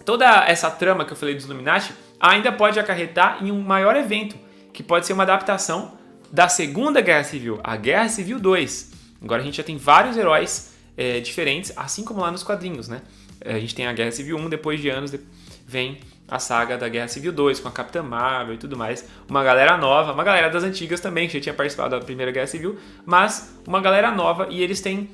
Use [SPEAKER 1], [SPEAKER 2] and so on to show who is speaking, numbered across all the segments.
[SPEAKER 1] Toda essa trama que eu falei dos Illuminati ainda pode acarretar em um maior evento, que pode ser uma adaptação da Segunda Guerra Civil, a Guerra Civil 2. Agora a gente já tem vários heróis diferentes, assim como lá nos quadrinhos, né? A gente tem a Guerra Civil 1, depois de anos vem a saga da Guerra Civil 2, com a Capitã Marvel e tudo mais. Uma galera nova, uma galera das antigas também, que já tinha participado da Primeira Guerra Civil, mas uma galera nova, e eles têm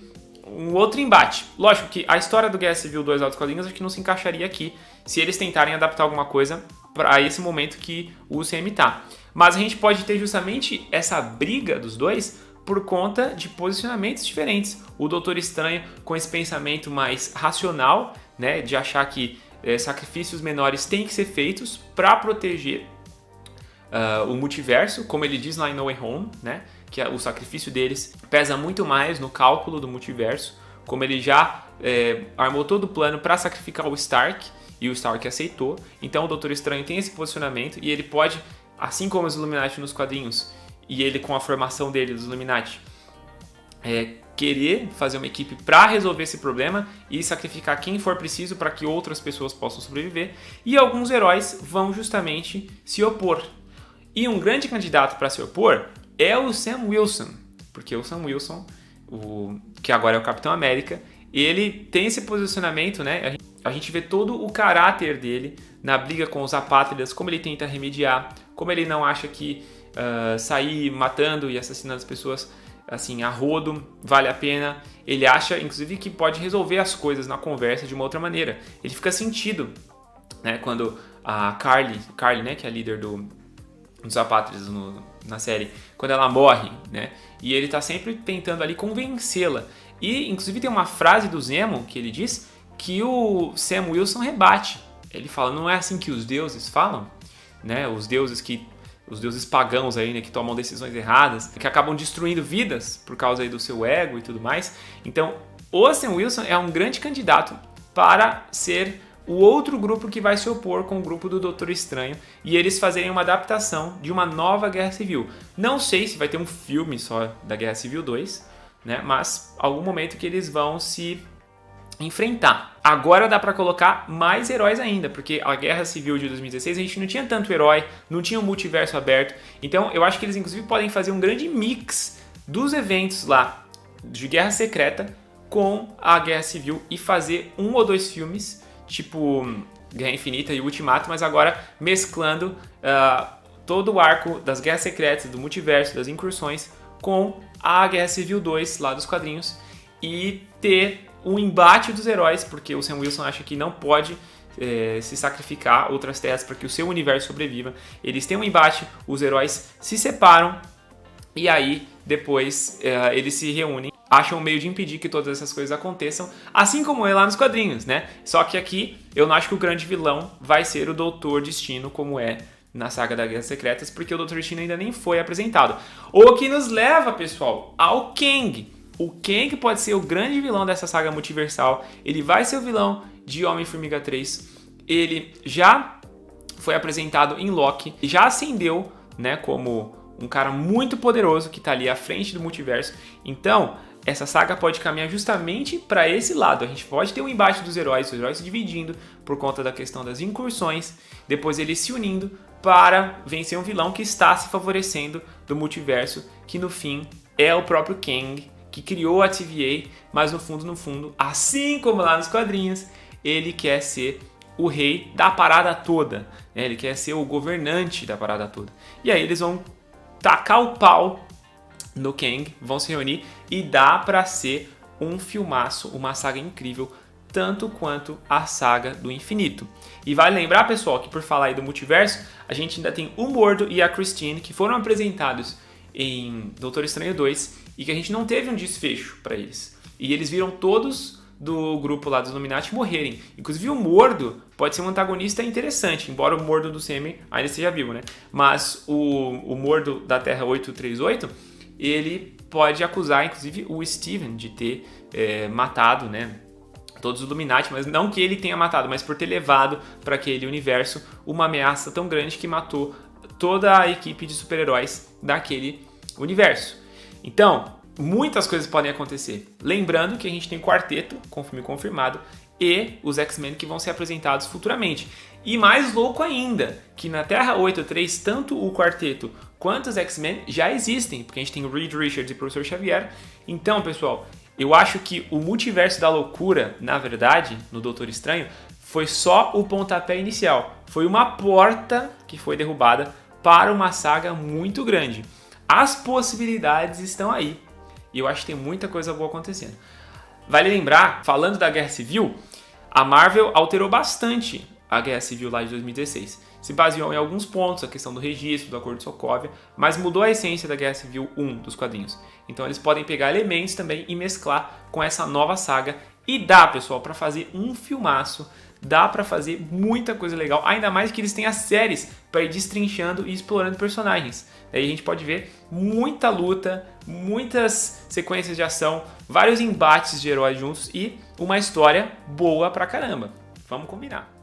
[SPEAKER 1] um outro embate. Lógico que a história do Guerra Civil 2 lá dos quadrinhos acho que não se encaixaria aqui, se eles tentarem adaptar alguma coisa para esse momento que o UCM tá. Mas a gente pode ter justamente essa briga dos dois por conta de posicionamentos diferentes. O Doutor Estranho com esse pensamento mais racional, né, de achar que sacrifícios menores têm que ser feitos para proteger o multiverso, como ele diz lá em No Way Home, né, que o sacrifício deles pesa muito mais no cálculo do multiverso, como ele já armou todo o plano para sacrificar o Stark, e o Stark aceitou. Então o Doutor Estranho tem esse posicionamento, e ele pode, assim como os Illuminati nos quadrinhos, e ele com a formação dele dos Illuminati, querer fazer uma equipe para resolver esse problema e sacrificar quem for preciso para que outras pessoas possam sobreviver, e alguns heróis vão justamente se opor. E um grande candidato para se opor é o Sam Wilson, porque o Sam Wilson, que agora é o Capitão América, ele tem esse posicionamento, né? A gente vê todo o caráter dele na briga com os apátridas, como ele tenta remediar, como ele não acha que sair matando e assassinando as pessoas assim, a rodo, vale a pena. Ele acha, inclusive, que pode resolver as coisas na conversa de uma outra maneira. Ele fica sentido, né, quando a Carly, né, que é a líder dos apátridas na série, quando ela morre, né, e ele tá sempre tentando ali convencê-la. E, inclusive, tem uma frase do Zemo que ele diz que o Sam Wilson rebate. Ele fala, não é assim que os deuses falam, né, os deuses pagãos aí, né, que tomam decisões erradas, que acabam destruindo vidas por causa aí do seu ego e tudo mais. Então, o Sam Wilson é um grande candidato para ser o outro grupo que vai se opor com o grupo do Doutor Estranho e eles fazerem uma adaptação de uma nova Guerra Civil. Não sei se vai ter um filme só da Guerra Civil 2, né, mas algum momento que eles vão se enfrentar. Agora dá pra colocar mais heróis ainda, porque a Guerra Civil de 2016 a gente não tinha tanto herói, não tinha um multiverso aberto, então eu acho que eles inclusive podem fazer um grande mix dos eventos lá de Guerra Secreta com a Guerra Civil e fazer 1 ou 2 filmes, tipo Guerra Infinita e Ultimato, mas agora mesclando todo o arco das Guerras Secretas, do multiverso, das incursões, com a Guerra Civil 2 lá dos quadrinhos, e ter um embate dos heróis, porque o Sam Wilson acha que não pode se sacrificar outras terras para que o seu universo sobreviva. Eles têm um embate, os heróis se separam e aí depois eles se reúnem, acham um meio de impedir que todas essas coisas aconteçam, assim como é lá nos quadrinhos, né? Só que aqui eu não acho que o grande vilão vai ser o Doutor Destino, como é na saga das Guerras Secretas, porque o Doutor Destino ainda nem foi apresentado. O que nos leva, pessoal, ao Kang. O Kang pode ser o grande vilão dessa saga multiversal. Ele vai ser o vilão de Homem-Formiga 3. Ele já foi apresentado em Loki e já ascendeu, né, como um cara muito poderoso que está ali à frente do multiverso. Então, essa saga pode caminhar justamente para esse lado. A gente pode ter um embate dos heróis, os heróis se dividindo por conta da questão das incursões, depois eles se unindo para vencer um vilão que está se favorecendo do multiverso, que no fim é o próprio Kang, que criou a TVA, mas no fundo, assim como lá nos quadrinhos, ele quer ser o rei da parada toda, né? Ele quer ser o governante da parada toda. E aí eles vão tacar o pau no Kang, vão se reunir e dá pra ser um filmaço, uma saga incrível, tanto quanto a saga do infinito. E vale lembrar, pessoal, que por falar aí do multiverso, a gente ainda tem o Mordo e a Christine, que foram apresentados em Doutor Estranho 2, e que a gente não teve um desfecho para eles. E eles viram todos do grupo lá dos Illuminati morrerem. Inclusive o Mordo pode ser um antagonista interessante, embora o Mordo do CM ainda esteja vivo, né? Mas o Mordo da Terra 838, ele pode acusar, inclusive, o Steven de ter matado, né, todos os Illuminati, mas não que ele tenha matado, mas por ter levado para aquele universo uma ameaça tão grande que matou toda a equipe de super-heróis daquele universo. Então, muitas coisas podem acontecer. Lembrando que a gente tem Quarteto, com filme confirmado, e os X-Men que vão ser apresentados futuramente. E mais louco ainda, que na Terra 883, tanto o quarteto quanto os X-Men já existem, porque a gente tem o Reed Richards e o Professor Xavier. Então, pessoal, eu acho que o multiverso da loucura, na verdade, no Doutor Estranho, foi só o pontapé inicial. Foi uma porta que foi derrubada para uma saga muito grande. As possibilidades estão aí. E eu acho que tem muita coisa boa acontecendo. Vale lembrar, falando da Guerra Civil, a Marvel alterou bastante a Guerra Civil lá de 2016. Se baseou em alguns pontos, a questão do registro, do Acordo de Sokovia, mas mudou a essência da Guerra Civil 1 dos quadrinhos. Então eles podem pegar elementos também e mesclar com essa nova saga. E dá, pessoal, para fazer um filmaço, dá para fazer muita coisa legal, ainda mais que eles têm as séries para ir destrinchando e explorando personagens. Daí a gente pode ver muita luta, muitas sequências de ação, vários embates de heróis juntos e uma história boa pra caramba. Vamos combinar.